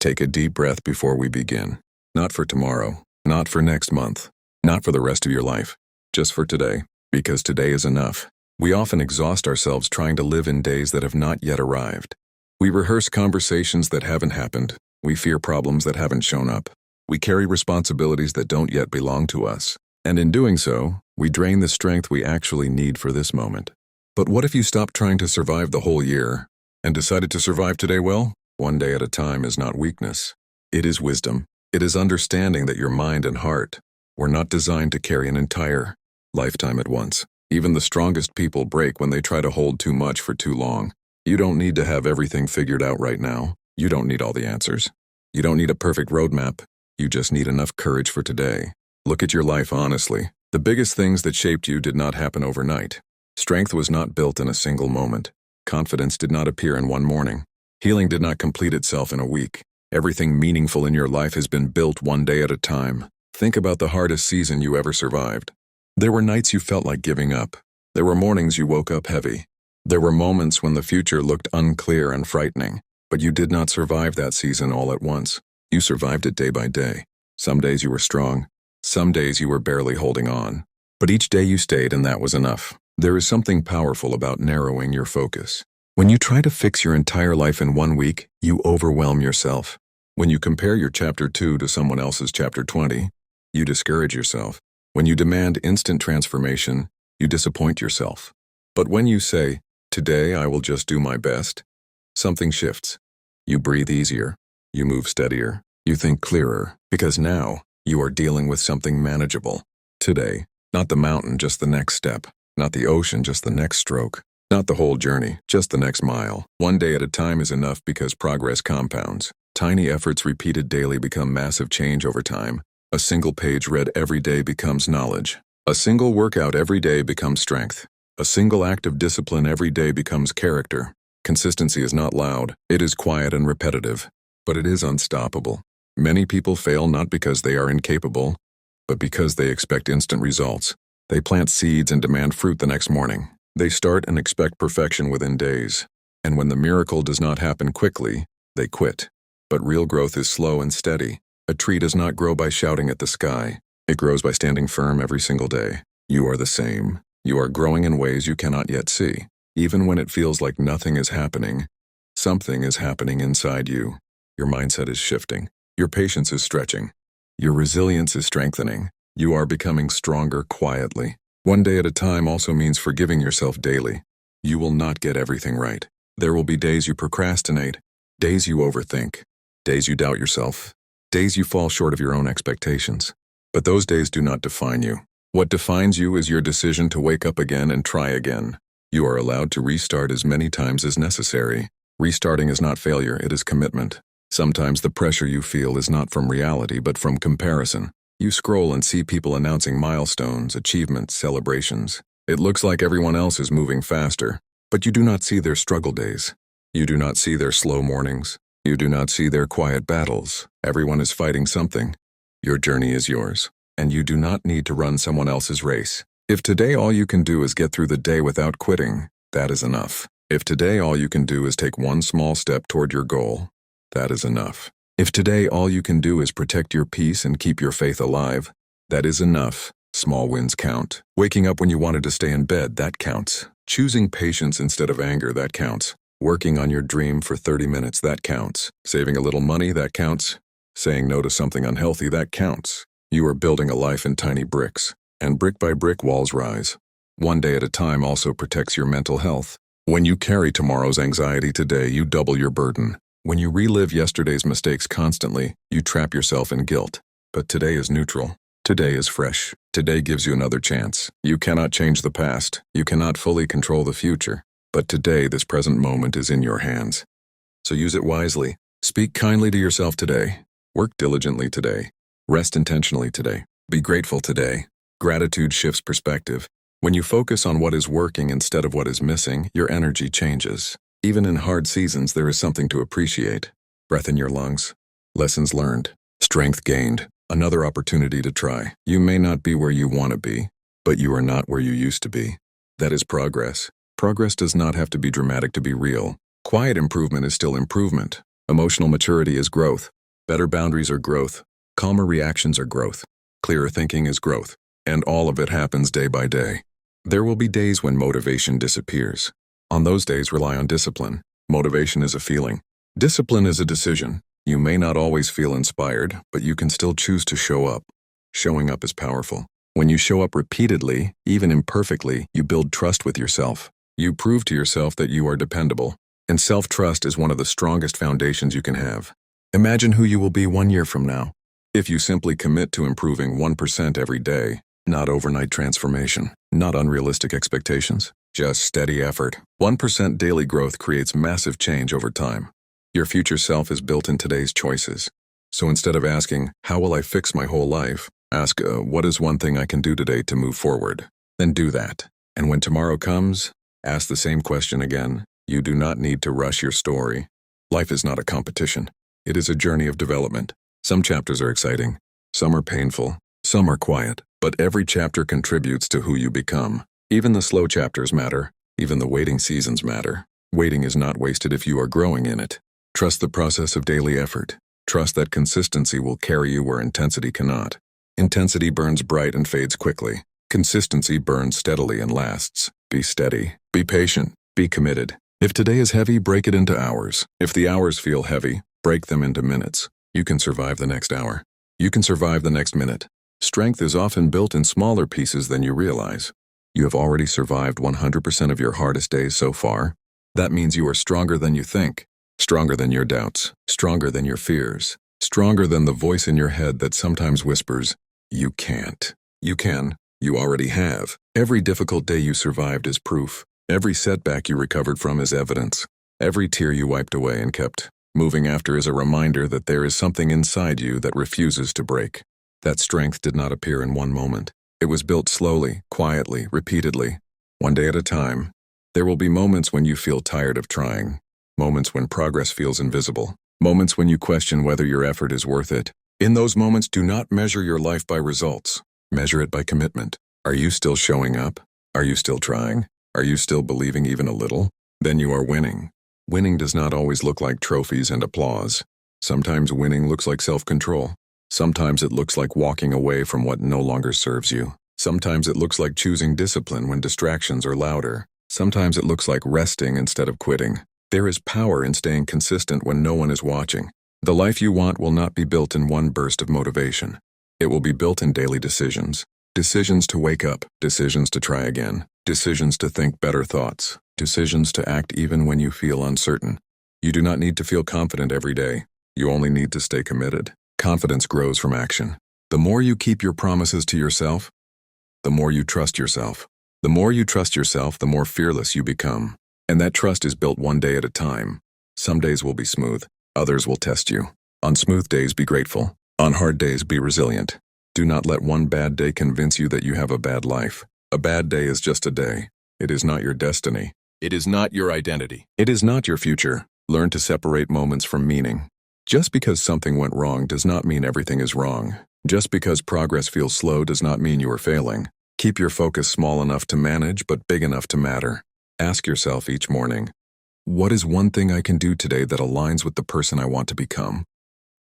Take a deep breath before we begin. Not for tomorrow, not for next month, not for the rest of your life, just for today, because today is enough. We often exhaust ourselves trying to live in days that have not yet arrived. We rehearse conversations that haven't happened. We fear problems that haven't shown up. We carry responsibilities that don't yet belong to us. And in doing so, we drain the strength we actually need for this moment. But what if you stopped trying to survive the whole year and decided to survive today well? One day at a time is not weakness. It is wisdom. It is understanding that your mind and heart were not designed to carry an entire lifetime at once. Even the strongest people break when they try to hold too much for too long. You don't need to have everything figured out right now. You don't need all the answers. You don't need a perfect roadmap. You just need enough courage for today. Look at your life honestly. The biggest things that shaped you did not happen overnight. Strength was not built in a single moment. Confidence did not appear in one morning. Healing did not complete itself in a week. Everything meaningful in your life has been built one day at a time. Think about the hardest season you ever survived. There were nights you felt like giving up. There were mornings you woke up heavy. There were moments when the future looked unclear and frightening. But you did not survive that season all at once. You survived it day by day. Some days you were strong. Some days you were barely holding on. But each day you stayed, and that was enough. There is something powerful about narrowing your focus. When you try to fix your entire life in 1 week, you overwhelm yourself. When you compare your chapter 2 to someone else's chapter 20, you discourage yourself. When you demand instant transformation, you disappoint yourself. But when you say, "Today I will just do my best," something shifts. You breathe easier. You move steadier. You think clearer, because now you are dealing with something manageable. Today, not the mountain, just the next step. Not the ocean, just the next stroke. Not the whole journey, just the next mile. One day at a time is enough because progress compounds. Tiny efforts repeated daily become massive change over time. A single page read every day becomes knowledge. A single workout every day becomes strength. A single act of discipline every day becomes character. Consistency is not loud. It is quiet and repetitive. But it is unstoppable. Many people fail not because they are incapable, but because they expect instant results. They plant seeds and demand fruit the next morning. They start and expect perfection within days. And when the miracle does not happen quickly, they quit. But real growth is slow and steady. A tree does not grow by shouting at the sky. It grows by standing firm every single day. You are the same. You are growing in ways you cannot yet see. Even when it feels like nothing is happening, something is happening inside you. Your mindset is shifting. Your patience is stretching. Your resilience is strengthening. You are becoming stronger quietly. One day at a time also means forgiving yourself daily. You will not get everything right. There will be days you procrastinate, days you overthink, days you doubt yourself, days you fall short of your own expectations. But those days do not define you. What defines you is your decision to wake up again and try again. You are allowed to restart as many times as necessary. Restarting is not failure, it is commitment. Sometimes the pressure you feel is not from reality, but from comparison. You scroll and see people announcing milestones, achievements, celebrations. It looks like everyone else is moving faster, but you do not see their struggle days. You do not see their slow mornings. You do not see their quiet battles. Everyone is fighting something. Your journey is yours, and you do not need to run someone else's race. If today all you can do is get through the day without quitting, that is enough. If today all you can do is take one small step toward your goal, that is enough. If today all you can do is protect your peace and keep your faith alive, that is enough. Small wins count. Waking up when you wanted to stay in bed, that counts. Choosing patience instead of anger, that counts. Working on your dream for 30 minutes, that counts. Saving a little money, that counts. Saying no to something unhealthy, that counts. You are building a life in tiny bricks, and brick by brick walls rise. One day at a time also protects your mental health. When you carry tomorrow's anxiety today, you double your burden. When you relive yesterday's mistakes constantly, you trap yourself in guilt. But today is neutral. Today is fresh. Today gives you another chance. You cannot change the past. You cannot fully control the future. But today, this present moment is in your hands. So use it wisely. Speak kindly to yourself today. Work diligently today. Rest intentionally today. Be grateful today. Gratitude shifts perspective. When you focus on what is working instead of what is missing, your energy changes. Even in hard seasons, there is something to appreciate. Breath in your lungs. Lessons learned. Strength gained. Another opportunity to try. You may not be where you want to be, but you are not where you used to be. That is progress. Progress does not have to be dramatic to be real. Quiet improvement is still improvement. Emotional maturity is growth. Better boundaries are growth. Calmer reactions are growth. Clearer thinking is growth. And all of it happens day by day. There will be days when motivation disappears. On those days, rely on discipline. Motivation is a feeling. Discipline is a decision. You may not always feel inspired, but you can still choose to show up. Showing up is powerful. When you show up repeatedly, even imperfectly, you build trust with yourself. You prove to yourself that you are dependable. And self-trust is one of the strongest foundations you can have. Imagine who you will be 1 year from now. If you simply commit to improving 1% every day, not overnight transformation, not unrealistic expectations, just steady effort. 1% daily growth creates massive change over time. Your future self is built in today's choices. So instead of asking, how will I fix my whole life? Ask, what is one thing I can do today to move forward? Then do that. And when tomorrow comes, ask the same question again. You do not need to rush your story. Life is not a competition. It is a journey of development. Some chapters are exciting. Some are painful. Some are quiet. But every chapter contributes to who you become. Even the slow chapters matter. Even the waiting seasons matter. Waiting is not wasted if you are growing in it. Trust the process of daily effort. Trust that consistency will carry you where intensity cannot. Intensity burns bright and fades quickly. Consistency burns steadily and lasts. Be steady. Be patient. Be committed. If today is heavy, break it into hours. If the hours feel heavy, break them into minutes. You can survive the next hour. You can survive the next minute. Strength is often built in smaller pieces than you realize. You have already survived 100% of your hardest days so far. That means you are stronger than you think. Stronger than your doubts. Stronger than your fears. Stronger than the voice in your head that sometimes whispers, you can't. You can. You already have. Every difficult day you survived is proof. Every setback you recovered from is evidence. Every tear you wiped away and kept moving after is a reminder that there is something inside you that refuses to break. That strength did not appear in one moment. It was built slowly, quietly, repeatedly, one day at a time. There will be moments when you feel tired of trying. Moments when progress feels invisible. Moments when you question whether your effort is worth it. In those moments, do not measure your life by results. Measure it by commitment. Are you still showing up? Are you still trying? Are you still believing even a little? Then you are winning. Winning does not always look like trophies and applause. Sometimes winning looks like self-control. Sometimes it looks like walking away from what no longer serves you. Sometimes it looks like choosing discipline when distractions are louder. Sometimes it looks like resting instead of quitting. There is power in staying consistent when no one is watching. The life you want will not be built in one burst of motivation. It will be built in daily decisions. Decisions to wake up, decisions to try again, decisions to think better thoughts, decisions to act even when you feel uncertain. You do not need to feel confident every day. You only need to stay committed. Confidence grows from action. The more you keep your promises to yourself, the more you trust yourself. The more you trust yourself, the more fearless you become. And that trust is built one day at a time. Some days will be smooth. Others will test you. On smooth days, be grateful. On hard days, be resilient. Do not let one bad day convince you that you have a bad life. A bad day is just a day. It is not your destiny. It is not your identity. It is not your future. Learn to separate moments from meaning. Just because something went wrong does not mean everything is wrong. Just because progress feels slow does not mean you are failing. Keep your focus small enough to manage but big enough to matter. Ask yourself each morning, what is one thing I can do today that aligns with the person I want to become?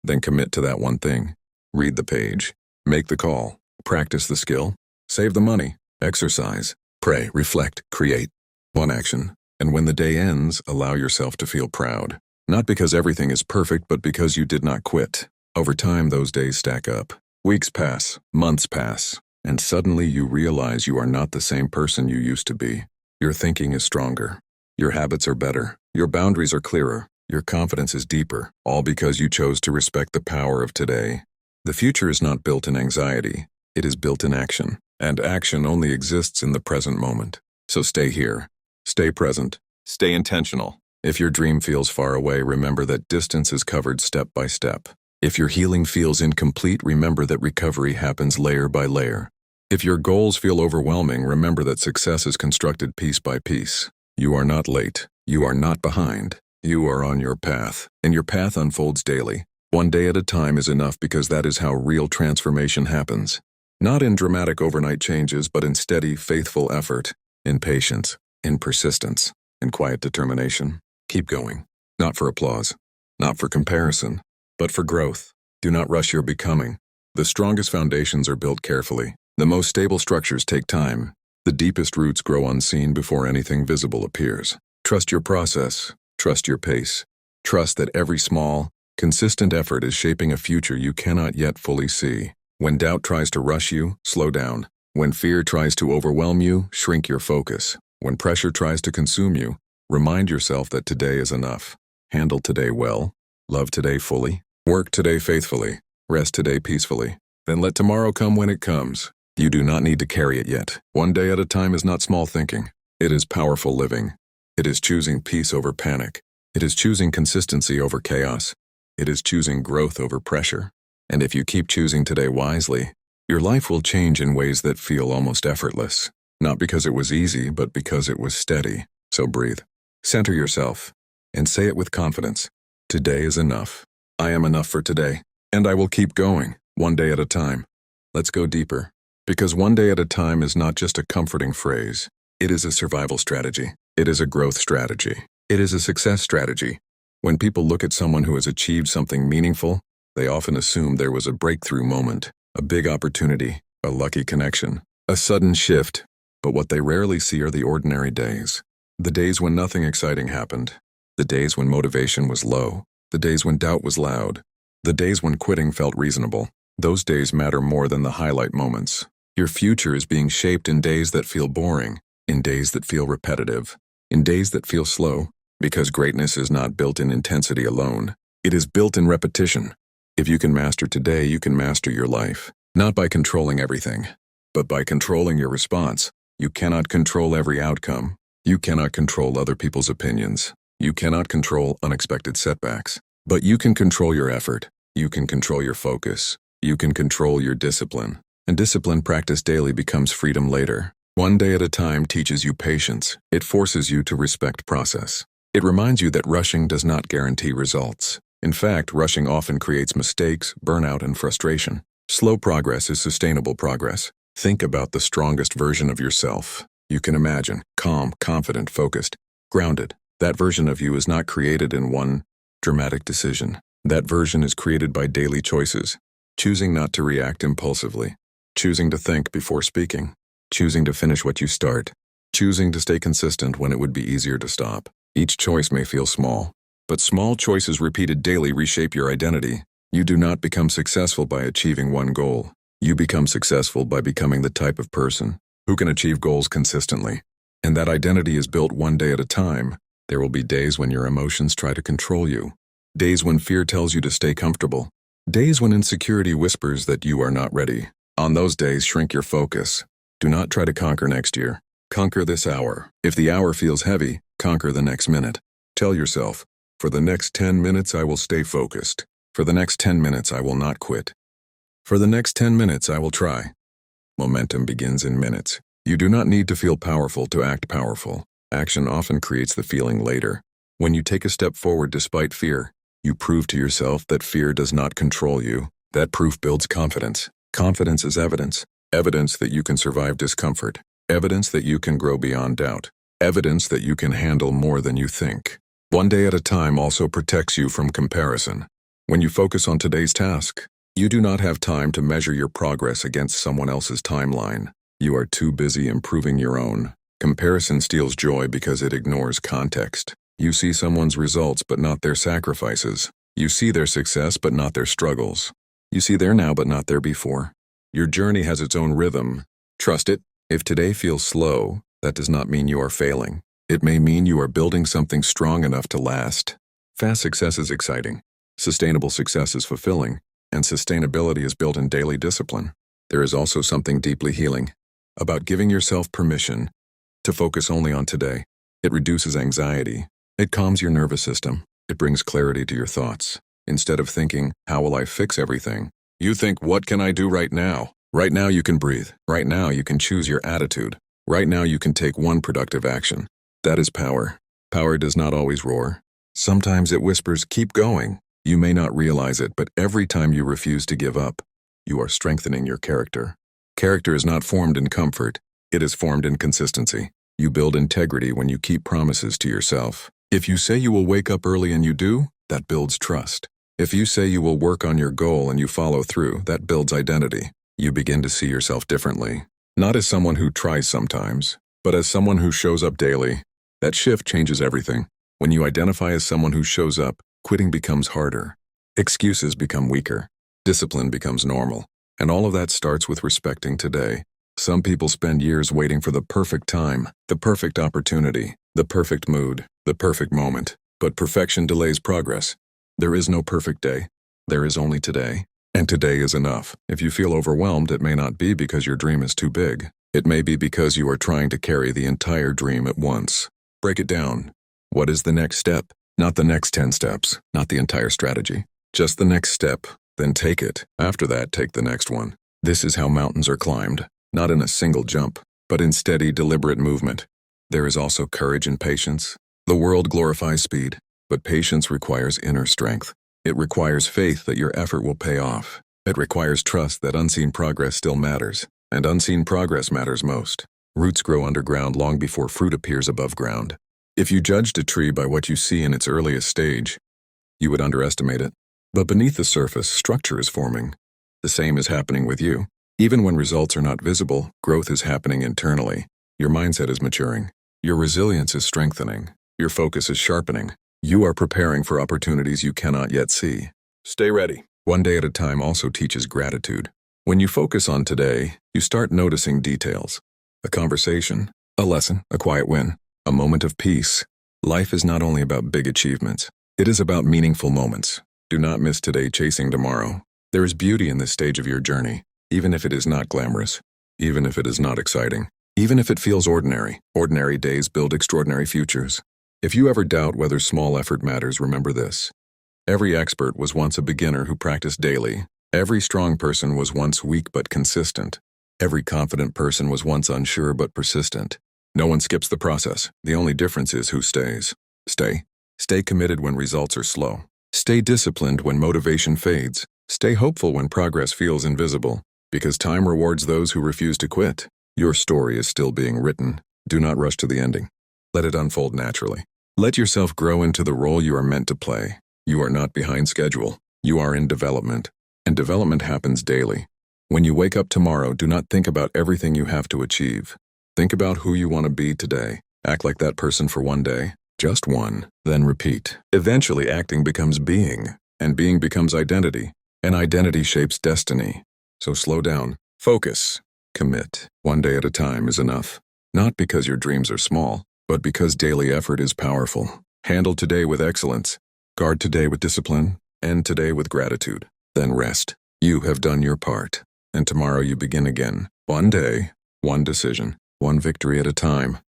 Then commit to that one thing. Read the page. Make the call. Practice the skill. Save the money. Exercise. Pray. Reflect. Create. One action. And when the day ends, allow yourself to feel proud. Not because everything is perfect, but because you did not quit. Over time, those days stack up. Weeks pass. Months pass. And suddenly you realize you are not the same person you used to be. Your thinking is stronger. Your habits are better. Your boundaries are clearer. Your confidence is deeper, all because you chose to respect the power of today. The future is not built in anxiety. It is built in action. And action only exists in the present moment. So stay here. Stay present. Stay intentional. If your dream feels far away, remember that distance is covered step by step. If your healing feels incomplete, remember that recovery happens layer by layer. If your goals feel overwhelming, remember that success is constructed piece by piece. You are not late. You are not behind. You are on your path, and your path unfolds daily. One day at a time is enough because that is how real transformation happens. Not in dramatic overnight changes, but in steady, faithful effort, in patience, in persistence, in quiet determination. Keep going. Not for applause, not for comparison, but for growth. Do not rush your becoming. The strongest foundations are built carefully. The most stable structures take time. The deepest roots grow unseen before anything visible appears. Trust your process. Trust your pace. Trust that every small, consistent effort is shaping a future you cannot yet fully see. When doubt tries to rush you, slow down. When fear tries to overwhelm you, shrink your focus. When pressure tries to consume you, remind yourself that today is enough. Handle today well. Love today fully. Work today faithfully. Rest today peacefully. Then let tomorrow come when it comes. You do not need to carry it yet. One day at a time is not small thinking. It is powerful living. It is choosing peace over panic. It is choosing consistency over chaos. It is choosing growth over pressure. And if you keep choosing today wisely, your life will change in ways that feel almost effortless. Not because it was easy, but because it was steady. So breathe. Center yourself. And say it with confidence. Today is enough. I am enough for today. And I will keep going, one day at a time. Let's go deeper. Because one day at a time is not just a comforting phrase. It is a survival strategy. It is a growth strategy. It is a success strategy. When people look at someone who has achieved something meaningful, they often assume there was a breakthrough moment, a big opportunity, a lucky connection, a sudden shift. But what they rarely see are the ordinary days. The days when nothing exciting happened. The days when motivation was low. The days when doubt was loud. The days when quitting felt reasonable. Those days matter more than the highlight moments. Your future is being shaped in days that feel boring, in days that feel repetitive, in days that feel slow, because greatness is not built in intensity alone. It is built in repetition. If you can master today, you can master your life. Not by controlling everything, but by controlling your response. You cannot control every outcome. You cannot control other people's opinions. You cannot control unexpected setbacks. But you can control your effort. You can control your focus. You can control your discipline. And discipline practiced daily becomes freedom later. One day at a time teaches you patience. It forces you to respect process. It reminds you that rushing does not guarantee results. In fact, rushing often creates mistakes, burnout, and frustration. Slow progress is sustainable progress. Think about the strongest version of yourself. You can imagine, calm, confident, focused, grounded. That version of you is not created in one dramatic decision. That version is created by daily choices. Choosing not to react impulsively. Choosing to think before speaking. Choosing to finish what you start. Choosing to stay consistent when it would be easier to stop. Each choice may feel small, but small choices repeated daily reshape your identity. You do not become successful by achieving one goal. You become successful by becoming the type of person who can achieve goals consistently. And that identity is built one day at a time. There will be days when your emotions try to control you. Days when fear tells you to stay comfortable. Days when insecurity whispers that you are not ready. On those days, shrink your focus. Do not try to conquer next year. Conquer this hour. If the hour feels heavy, conquer the next minute. Tell yourself, for the next 10 minutes I will stay focused. For the next 10 minutes I will not quit. For the next 10 minutes I will try. Momentum begins in minutes. You do not need to feel powerful to act powerful. Action often creates the feeling later. When you take a step forward despite fear, you prove to yourself that fear does not control you. That proof builds confidence. Confidence is evidence. Evidence that you can survive discomfort. Evidence that you can grow beyond doubt. Evidence that you can handle more than you think. One day at a time also protects you from comparison. When you focus on today's task, you do not have time to measure your progress against someone else's timeline. You are too busy improving your own. Comparison steals joy because it ignores context. You see someone's results but not their sacrifices. You see their success but not their struggles. You see their now but not their before. Your journey has its own rhythm. Trust it. If today feels slow, that does not mean you are failing. It may mean you are building something strong enough to last. Fast success is exciting. Sustainable success is fulfilling. And sustainability is built in daily discipline. There is also something deeply healing about giving yourself permission to focus only on today. It reduces anxiety. It calms your nervous system. It brings clarity to your thoughts. Instead of thinking, how will I fix everything? You think, what can I do right now? Right now you can breathe. Right now you can choose your attitude. Right now you can take one productive action. That is power. Power does not always roar. Sometimes it whispers, keep going. You may not realize it, but every time you refuse to give up, you are strengthening your character. Character is not formed in comfort. It is formed in consistency. You build integrity when you keep promises to yourself. If you say you will wake up early and you do, That builds trust. If you say you will work on your goal and you follow through, that builds identity. You begin to see yourself differently. Not as someone who tries sometimes, but as someone who shows up daily. That shift changes everything. When you identify as someone who shows up, quitting becomes harder. Excuses become weaker. Discipline becomes normal. And all of that starts with respecting today. Some people spend years waiting for the perfect time, the perfect opportunity, the perfect mood, the perfect moment. But perfection delays progress. There is no perfect day. There is only today. And today is enough. If you feel overwhelmed, it may not be because your dream is too big. It may be because you are trying to carry the entire dream at once. Break it down. What is the next step? Not the next 10 steps, not the entire strategy. Just the next step, then take it. After that, take the next one. This is how mountains are climbed, not in a single jump, but in steady, deliberate movement. There is also courage and patience. The world glorifies speed, but patience requires inner strength. It requires faith that your effort will pay off. It requires trust that unseen progress still matters, and unseen progress matters most. Roots grow underground long before fruit appears above ground. If you judged a tree by what you see in its earliest stage, you would underestimate it. But beneath the surface, structure is forming. The same is happening with you. Even when results are not visible, growth is happening internally. Your mindset is maturing. Your resilience is strengthening. Your focus is sharpening. You are preparing for opportunities you cannot yet see. Stay ready. One day at a time also teaches gratitude. When you focus on today, you start noticing details. A conversation, a lesson, a quiet win, a moment of peace. Life is not only about big achievements. It is about meaningful moments. Do not miss today chasing tomorrow. There is beauty in this stage of your journey, even if it is not glamorous, even if it is not exciting, even if it feels ordinary. Ordinary days build extraordinary futures. If you ever doubt whether small effort matters, remember this. Every expert was once a beginner who practiced daily. Every strong person was once weak but consistent. Every confident person was once unsure but persistent. No one skips the process. The only difference is who stays. Stay. Stay committed when results are slow. Stay disciplined when motivation fades. Stay hopeful when progress feels invisible. Because time rewards those who refuse to quit. Your story is still being written. Do not rush to the ending. Let it unfold naturally. Let yourself grow into the role you are meant to play. You are not behind schedule. You are in development. And development happens daily. When you wake up tomorrow, do not think about everything you have to achieve. Think about who you want to be today. Act like that person for one day. Just one. Then repeat. Eventually, acting becomes being. And being becomes identity. And identity shapes destiny. So slow down. Focus. Commit. One day at a time is enough. Not because your dreams are small, but because daily effort is powerful. Handle today with excellence. Guard today with discipline. End today with gratitude. Then rest. You have done your part. And tomorrow you begin again. One day, one decision, one victory at a time.